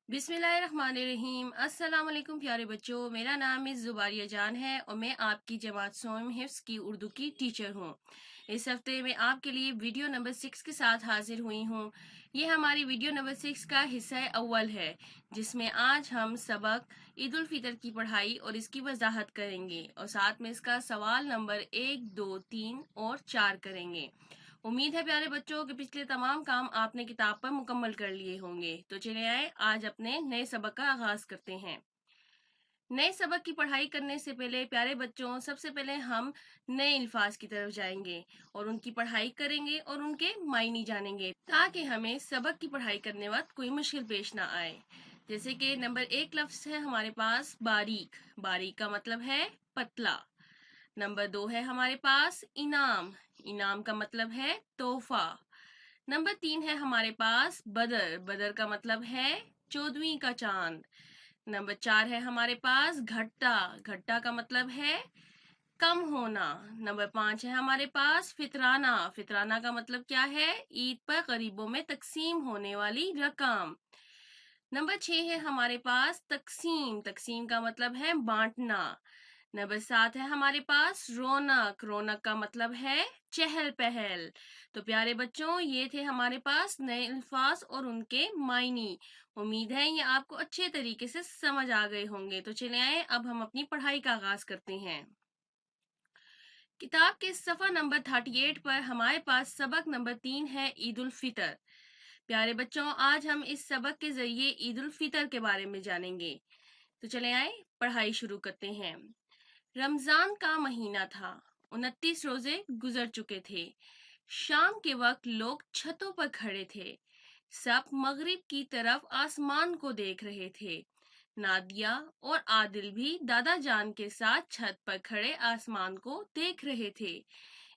बिस्मिल्लाहिर्रहमानिर्रहीम। अस्सलाम वालेकुम प्यारे बच्चों, मेरा नाम मिस जुबारिया जान है और मैं आपकी जमात सोम हिफ्स की उर्दू की टीचर हूँ। इस हफ्ते में आपके लिए वीडियो नंबर 6 के साथ हाजिर हुई हूँ। ये हमारी वीडियो नंबर 6 का हिस्सा अव्वल है, जिसमें आज हम सबक ईद उल फितर की पढ़ाई और इसकी वजाहत करेंगे और साथ में इसका सवाल नंबर 1, 2, 3 और 4 करेंगे। उम्मीद है प्यारे बच्चों कि पिछले तमाम काम आपने किताब पर मुकम्मल कर लिए होंगे। तो चले आए आज अपने नए सबक का आगाज करते हैं। नए सबक की पढ़ाई करने से पहले प्यारे बच्चों, सबसे पहले हम नए अल्फाज की तरफ जाएंगे और उनकी पढ़ाई करेंगे और उनके मायने जानेंगे, ताकि हमें सबक की पढ़ाई करने वक्त कोई मुश्किल पेश ना आए। जैसे कि नंबर 1 लफ्ज है हमारे पास बारीक। बारीक का मतलब है पतला। नंबर 2 है हमारे पास इनाम। इनाम का मतलब है तोहफा। नंबर 3 है हमारे पास बदर। बदर का मतलब है 14वीं का चांद। नंबर 4 है हमारे पास घट्टा। घट्टा का मतलब है कम होना। नंबर 5 है हमारे पास फितराना। फितराना का मतलब क्या है? ईद पर गरीबों में तकसीम होने वाली रकम। नंबर 6 है हमारे पास तकसीम। तकसीम का मतलब है बांटना। नंबर 7 है हमारे पास रौनक। रौनक का मतलब है चहल पहल। तो प्यारे बच्चों, ये थे हमारे पास नए अल्फाज और उनके मायने। उम्मीद है ये आपको अच्छे तरीके से समझ आ गए होंगे। तो चले आए अब हम अपनी पढ़ाई का आगाज करते हैं। किताब के सफ़ा नंबर 38 पर हमारे पास सबक नंबर 3 है ईद उल फितर। प्यारे बच्चों, आज हम इस सबक के जरिए ईद उल फितर के बारे में जानेंगे। तो चले आए पढ़ाई शुरू करते हैं। रमजान का महीना था। 29 रोजे गुजर चुके थे। शाम के वक्त लोग छतों पर खड़े थे। सब मगरिब की तरफ आसमान को देख रहे थे। नादिया और आदिल भी दादा जान के साथ छत पर खड़े आसमान को देख रहे थे।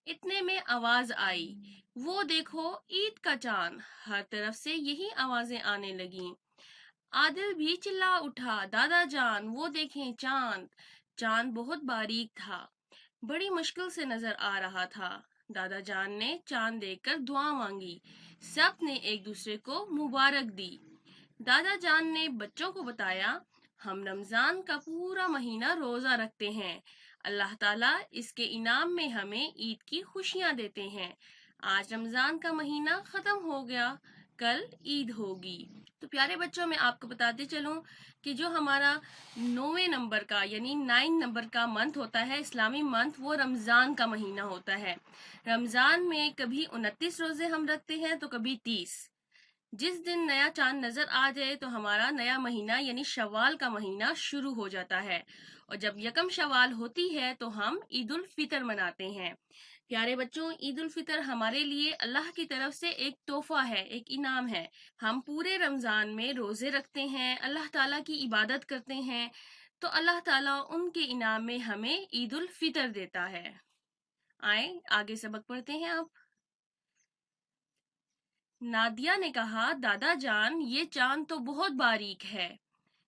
इतने में आवाज आई, वो देखो ईद का चांद। हर तरफ से यही आवाजें आने लगीं। आदिल भी चिल्ला उठा, दादा जान वो देखें चांद। चांद बहुत बारीक था, बड़ी मुश्किल से नजर आ रहा था। दादा जान ने चांद देखकर दुआ मांगी। सब ने एक दूसरे को मुबारक दी। दादा जान ने बच्चों को बताया, हम रमजान का पूरा महीना रोजा रखते हैं। अल्लाह ताला इसके इनाम में हमें ईद की खुशियां देते हैं। आज रमजान का महीना खत्म हो गया, कल ईद होगी। तो प्यारे बच्चों, मैं आपको बताते चलूं कि जो हमारा 9वें नंबर का यानी 9 नंबर का मंथ होता है, इस्लामी मंथ, वो रमज़ान का महीना होता है। रमज़ान में कभी 29 रोज़े हम रखते हैं तो कभी 30। जिस दिन नया चांद नजर आ जाए तो हमारा नया महीना यानी शव्वाल का महीना शुरू हो जाता है और जब यकम शव्वाल होती है तो हम ईद उल फितर मनाते हैं। प्यारे बच्चों, ईद उल फितर हमारे लिए अल्लाह की तरफ से एक तोहफा है, एक इनाम है। हम पूरे रमजान में रोजे रखते हैं, अल्लाह ताला की इबादत करते हैं, तो अल्लाह ताला उनके इनाम में हमें ईद उल फितर देता है। आए आगे सबक पढ़ते हैं आप। नादिया ने कहा, दादा जान ये चांद तो बहुत बारीक है,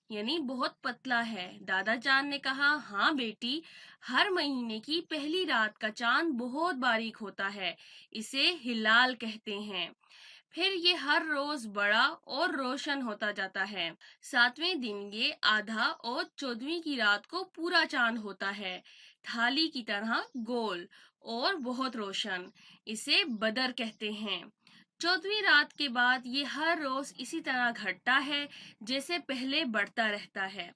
यानी बहुत पतला है। दादा जान ने कहा, हाँ बेटी, हर महीने की पहली रात का चांद बहुत बारीक होता है, इसे हिलाल कहते हैं। फिर ये हर रोज बड़ा और रोशन होता जाता है। 7वें दिन ये आधा और 14वीं की रात को पूरा चांद होता है, थाली की तरह गोल और बहुत रोशन। इसे बदर कहते हैं। 14वीं रात के बाद ये हर रोज इसी तरह घटता है, जैसे पहले बढ़ता रहता है।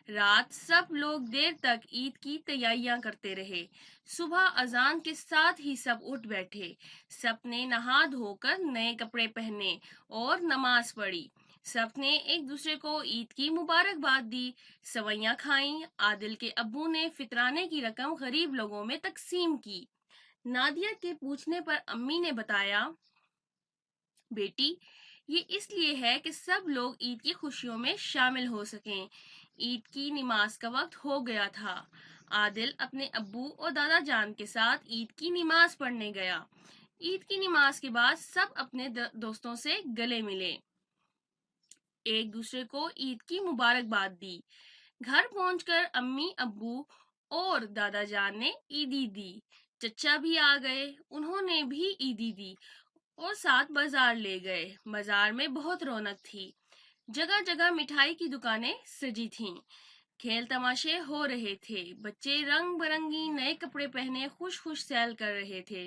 रात सब लोग देर तक ईद की तैयारियां करते रहे। सुबह अजान के साथ ही सब उठ बैठे। सबने नहा धोकर नए कपड़े पहने और नमाज पढ़ी। सबने एक दूसरे को ईद की मुबारकबाद दी, सवैयां खाईं। आदिल के अब्बू ने फितराने की रकम गरीब लोगों में तकसीम की। नादिया के पूछने पर अम्मी ने बताया, बेटी, ये इसलिए है कि सब लोग ईद की खुशियों में शामिल हो सकें। ईद की नमाज का वक्त हो गया था। आदिल अपने अब्बू और दादा जान के साथ ईद की नमाज पढ़ने गया। ईद की नमाज के बाद सब अपने दोस्तों से गले मिले, एक दूसरे को ईद की मुबारकबाद दी। घर पहुंचकर अम्मी, अब्बू और दादा जान ने ईदी दी। चचा भी आ गए, उन्होंने भी ईदी दी और साथ बाजार ले गए। बाजार में बहुत रौनक थी। जगह जगह मिठाई की दुकानें सजी थीं, खेल तमाशे हो रहे थे, बच्चे रंग बिरंगी नए कपड़े पहने खुश खुश सैर कर रहे थे।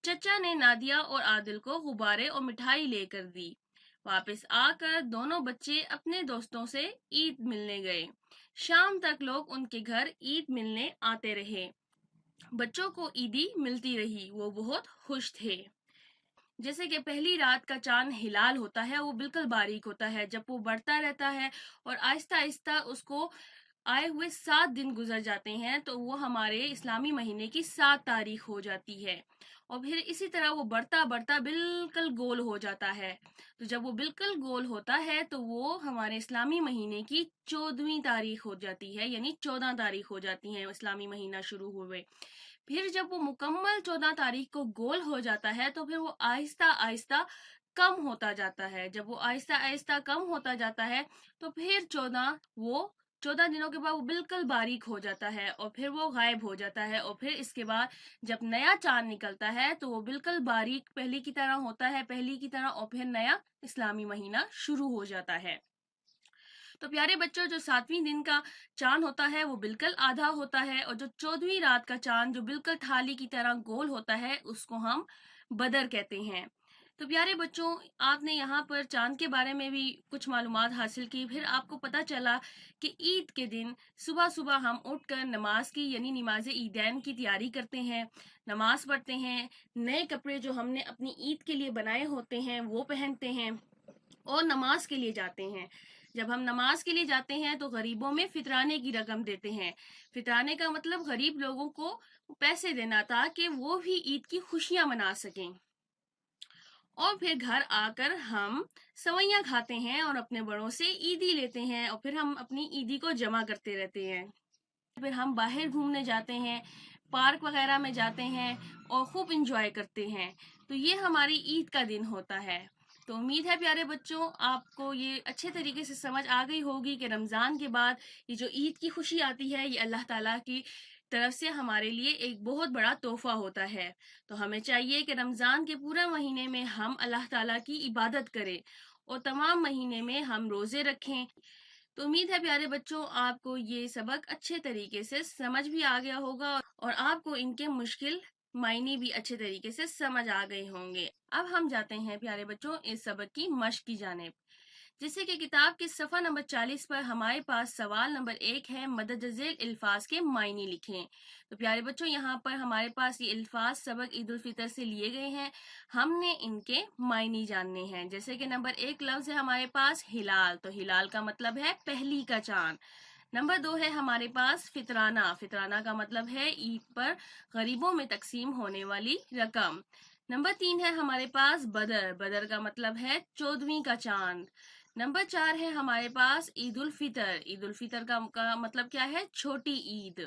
चचा ने नादिया और आदिल को गुब्बारे और मिठाई लेकर दी। वापस आकर दोनों बच्चे अपने दोस्तों से ईद मिलने गए। शाम तक लोग उनके घर ईद मिलने आते रहे। बच्चों को ईदी मिलती रही, वो बहुत खुश थे। जैसे कि पहली रात का चांद हिलाल होता है, वो बिल्कुल बारीक होता है। जब वो बढ़ता रहता है और आहिस्ता आहिस्ता उसको आए हुए 7 दिन गुजर जाते हैं, तो वो हमारे इस्लामी महीने की 7 तारीख हो जाती है। और फिर इसी तरह वो बढ़ता बढ़ता बिल्कुल गोल हो जाता है। तो जब वो बिल्कुल गोल होता है तो वो हमारे इस्लामी महीने की 14वीं तारीख हो जाती है, यानी 14 तारीख हो जाती है इस्लामी महीना शुरू हुए। फिर जब वो मुकम्मल 14 तारीख को गोल हो जाता है तो फिर वो आहिस्ता आहिस्ता कम होता जाता है। जब वो आहिस्ता आहिस्ता कम होता जाता है तो फिर 14 दिनों के बाद वो बिल्कुल बारीक हो जाता है और फिर वो गायब हो जाता है। और फिर इसके बाद जब नया चांद निकलता है तो वो बिल्कुल बारीक पहले की तरह होता है, पहले की तरह, और फिर नया इस्लामी महीना शुरू हो जाता है। तो प्यारे बच्चों, जो 7वीं दिन का चांद होता है वो बिल्कुल आधा होता है, और जो 14वीं रात का चांद जो बिल्कुल थाली की तरह गोल होता है उसको हम बदर कहते हैं। तो प्यारे बच्चों, आपने यहाँ पर चांद के बारे में भी कुछ मालूमात हासिल की। फिर आपको पता चला कि ईद के दिन सुबह सुबह हम उठकर नमाज की यानी नमाज ईदैन की तैयारी करते हैं, नमाज पढ़ते हैं, नए कपड़े जो हमने अपनी ईद के लिए बनाए होते हैं वो पहनते हैं और नमाज के लिए जाते हैं। जब हम नमाज के लिए जाते हैं तो गरीबों में फितराने की रकम देते हैं। फितराने का मतलब गरीब लोगों को पैसे देना ताकि वो भी ईद की खुशियां मना सकें। और फिर घर आकर हम सवैयां खाते हैं और अपने बड़ों से ईदी लेते हैं, और फिर हम अपनी ईदी को जमा करते रहते हैं। फिर हम बाहर घूमने जाते हैं, पार्क वगैरह में जाते हैं और खूब इंजॉय करते हैं। तो ये हमारी ईद का दिन होता है। तो उम्मीद है प्यारे बच्चों, आपको ये अच्छे तरीके से समझ आ गई होगी कि रमज़ान के बाद ये जो ईद की खुशी आती है ये अल्लाह ताला की तरफ से हमारे लिए एक बहुत बड़ा तोहफा होता है। तो हमें चाहिए कि रमज़ान के पूरा महीने में हम अल्लाह ताला की इबादत करें और तमाम महीने में हम रोज़े रखें। तो उम्मीद है प्यारे बच्चों, आपको ये सबक अच्छे तरीके से समझ भी आ गया होगा और आपको इनके मुश्किल मायने भी अच्छे तरीके से समझ आ गए होंगे। अब हम जाते हैं प्यारे बच्चों इस सबक की मश्क की जानिब। जैसे कि किताब के सफ़ा नंबर 40 पर हमारे पास सवाल नंबर 1 है, मददज़ेल अल्फाज के मायने लिखें। तो प्यारे बच्चों, यहाँ पर हमारे पास ये अल्फाज सबक ईद उल फितर से लिए गए हैं, हमने इनके मायने जानने हैं। जैसे कि नंबर 1 लफ्ज़ है हमारे पास हिलाल, तो हिलाल का मतलब है पहली का चांद। नंबर 2 है हमारे पास फितराना, फितराना का मतलब है ईद पर गरीबों में तकसीम होने वाली रकम। नंबर 3 है हमारे पास बदर, बदर का मतलब है 14वीं का चांद। नंबर 4 है हमारे पास ईद उल फितर, ईद उल फितर का मतलब क्या है, छोटी ईद।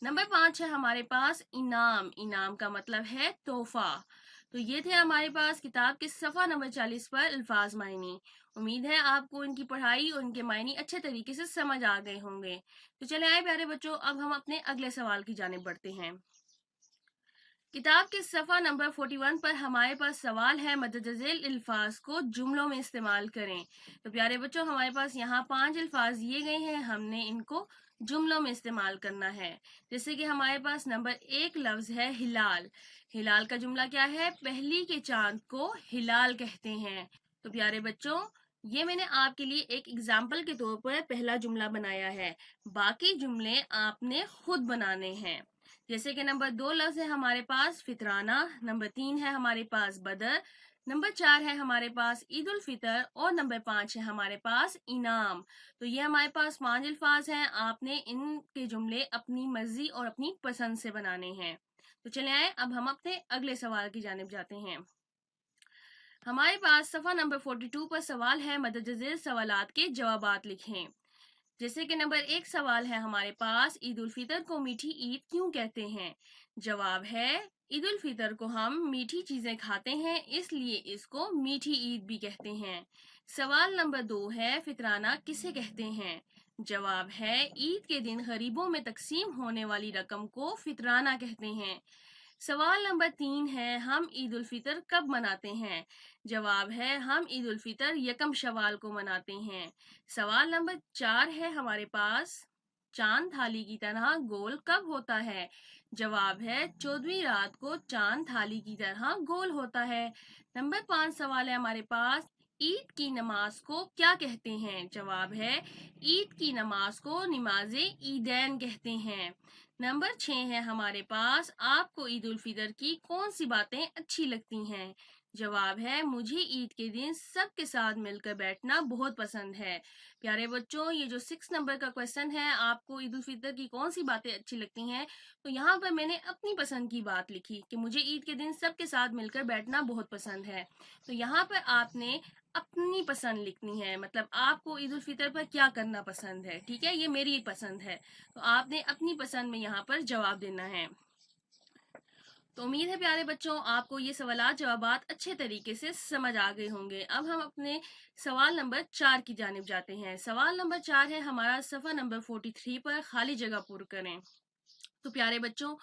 नंबर 5 है हमारे पास इनाम, इनाम का मतलब है तोहफा। तो ये थे हमारे पास किताब के सफ़ा नंबर 40 पर अल्फाज मायने। उम्मीद है आपको इनकी पढ़ाई और इनके मायने अच्छे तरीके से समझ आ गए होंगे। तो चले आए प्यारे बच्चों, अब हम अपने अगले सवाल की जानिब बढ़ते हैं। किताब के सफ़ा नंबर 41 पर हमारे पास सवाल है, मददज़ेल अल्फाज को जुमलों में इस्तेमाल करें। तो प्यारे बच्चों, हमारे पास यहाँ 5 अल्फाज दिए गए हैं, हमने इनको जुमलों में इस्तेमाल करना है। जैसे कि हमारे पास नंबर 1 लफ्ज़ है हिलाल। हिलाल का जुमला क्या है, पहली के चांद को हिलाल कहते हैं। तो प्यारे बच्चों, ये मैंने आपके लिए एक एग्जाम्पल के तौर पर पहला जुमला बनाया है, बाकी जुमले आपने खुद बनाने हैं। जैसे कि नंबर 2 लफ्ज है हमारे पास फितराना, नंबर 3 है हमारे पास बदर, नंबर 4 है हमारे पास ईद उल फितर और नंबर 5 है हमारे पास इनाम। तो ये हमारे पास 5 अल्फाज हैं, आपने इनके जुमले अपनी मर्जी और अपनी पसंद से बनाने हैं। तो चले आए, अब हम अपने अगले सवाल की जानिब जाते हैं। हमारे पास सफ़ा नंबर 42 पर सवाल है, मददज़ेल सवालात के जवाबात लिखें। जैसे कि नंबर 1 सवाल है हमारे पास, ईद उल फितर को मीठी ईद क्यों कहते हैं? जवाब है, ईद उल फितर को हम मीठी चीजें खाते हैं इसलिए इसको मीठी ईद भी कहते हैं। सवाल नंबर 2 है, फितराना किसे कहते हैं? जवाब है, ईद के दिन गरीबों में तकसीम होने वाली रकम को फितराना कहते हैं। सवाल नंबर 3 है, हम ईद उल फितर कब मनाते हैं? जवाब है, हम ईद उल फितर यकम शवाल को मनाते हैं। सवाल नंबर 4 है हमारे पास, चांद थाली की तरह गोल कब होता है? जवाब है, 14वीं रात को चांद थाली की तरह गोल होता है। नंबर 5 सवाल है हमारे पास, ईद की नमाज को क्या कहते हैं? जवाब है, ईद की नमाज को नमाज़े ईदैन कहते हैं। नंबर 6 है हमारे पास, आपको ईद उल फितर की कौन सी बातें अच्छी लगती हैं? जवाब है, मुझे ईद के दिन सबके साथ मिलकर बैठना बहुत पसंद है। प्यारे बच्चों, ये जो 6 नंबर का क्वेश्चन है, आपको ईद उल फितर की कौन सी बातें अच्छी लगती हैं, तो यहाँ पर मैंने अपनी पसंद की बात लिखी कि मुझे ईद के दिन सबके साथ मिलकर बैठना बहुत पसंद है। तो यहाँ पर आपने अपनी पसंद लिखनी है, मतलब आपको ईद उल फितर पर क्या करना पसंद है। ठीक है, ये मेरी पसंद है, तो आपने अपनी पसंद में यहाँ पर जवाब देना है। तो उम्मीद है प्यारे बच्चों, आपको ये सवालात जवाबात अच्छे तरीके से समझ आ गए होंगे। अब हम अपने सवाल नंबर 4 की जानिब जाते हैं। सवाल नंबर 4 है हमारा, सफ़ा नंबर 43 पर खाली जगह पूर्ण करें। तो प्यारे बच्चों,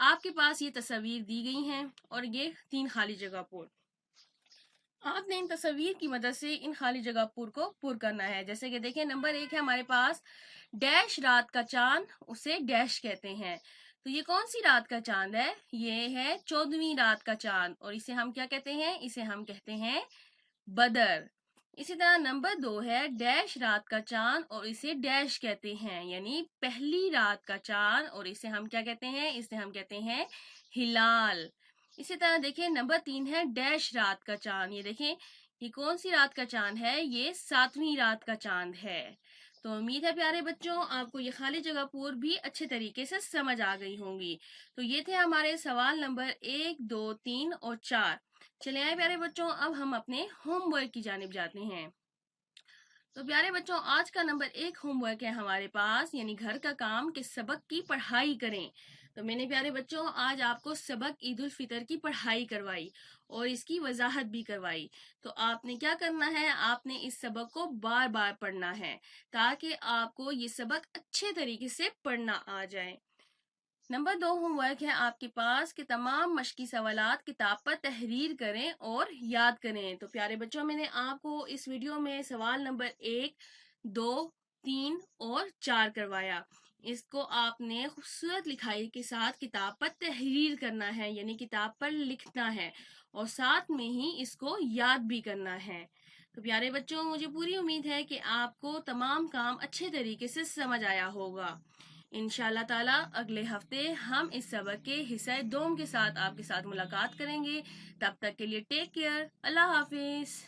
आपके पास ये तस्वीर दी गई हैं और ये 3 खाली जगह पूर्ण। आपने इन तस्वीर की मदद से इन खाली जगह को पूर्ण करना है। जैसे कि देखिए, नंबर 1 है हमारे पास, डैश रात का चांद, उसे डैश कहते हैं। तो ये कौन सी रात का चांद है? ये है 14वीं रात का चांद, और इसे हम क्या कहते हैं? इसे हम कहते हैं बदर। इसी तरह नंबर 2 है, डैश रात का चांद और इसे डैश कहते हैं, यानी पहली रात का चांद, और इसे हम क्या कहते हैं? इसे हम कहते हैं हिलाल। इसी तरह देखिए, नंबर 3 है, डैश रात का चांद। ये देखें, ये कौन सी रात का चांद है? ये 7वीं रात का चांद है। तो उम्मीद है प्यारे बच्चों, आपको ये खाली जगह पूर्ण भी अच्छे तरीके से समझ आ गई होंगी। तो ये थे हमारे सवाल नंबर 1, 2, 3 और 4। चले आए प्यारे बच्चों, अब हम अपने होमवर्क की जानिब जाते हैं। तो प्यारे बच्चों, आज का नंबर 1 होमवर्क है हमारे पास, यानी घर का काम कि सबक की पढ़ाई करें। तो मैंने प्यारे बच्चों आज आपको सबक ईद उल फितर की पढ़ाई करवाई और इसकी वजाहत भी करवाई। तो आपने क्या करना है? आपने इस सबक को बार बार पढ़ना है ताकि आपको ये सबक अच्छे तरीके से पढ़ना आ जाए। नंबर 2 होमवर्क है आपके पास कि तमाम मश्की सवालात किताब पर तहरीर करें और याद करें। तो प्यारे बच्चों, मैंने आपको इस वीडियो में सवाल नंबर 1, 2, 3 और 4 करवाया। इसको आपने खूबसूरत लिखाई के साथ किताब पर तहरीर करना है, यानी किताब पर लिखना है, और साथ में ही इसको याद भी करना है। तो प्यारे बच्चों, मुझे पूरी उम्मीद है कि आपको तमाम काम अच्छे तरीके से समझ आया होगा। इंशाल्लाह ताला अगले हफ्ते हम इस सबक के हिस्सा 2 के साथ आपके साथ मुलाकात करेंगे। तब तक के लिए टेक केयर, अल्लाह हाफिज।